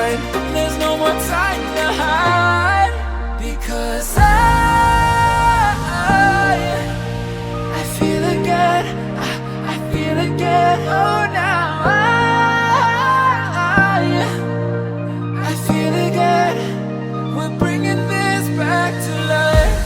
light. There's no more time to hide, because I feel again, I feel again. Oh, now I feel again. We're bringing this back to life.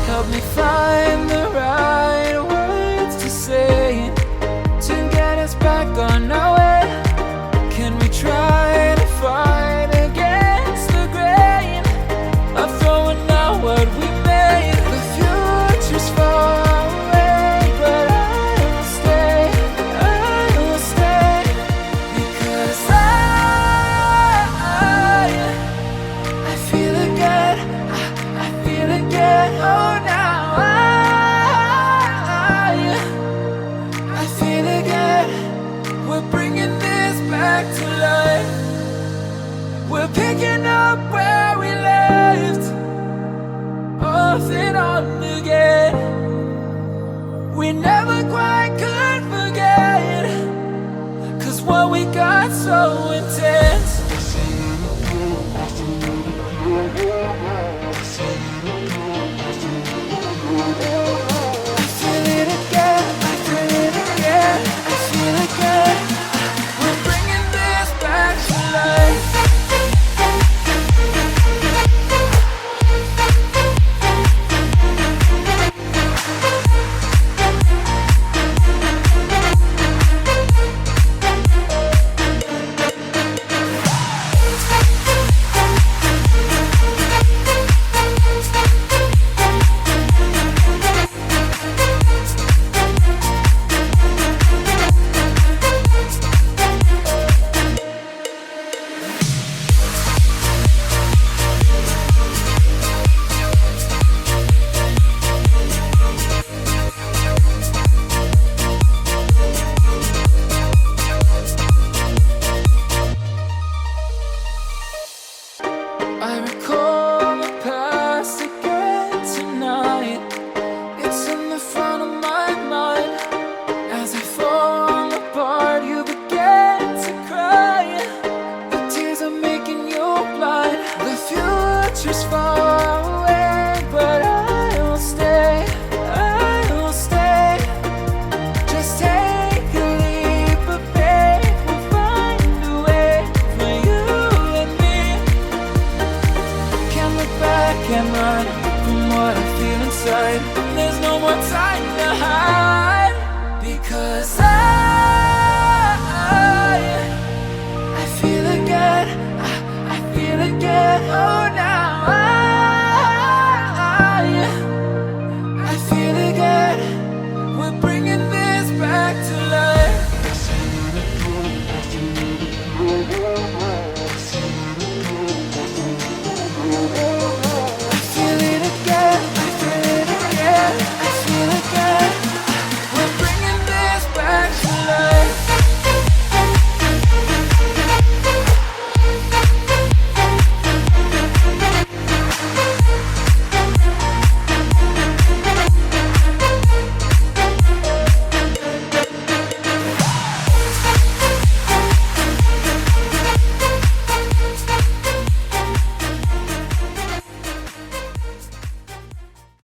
Help me find the right words to say to get us back on our way. Can we try to fight against the grain of throwing out what we made? The future's far away, but I will stay, because I feel again, I feel again. Oh, we're bringing this back to life. We're picking up where we left off and on again. We never quite could forget, 'cause what we got so intense.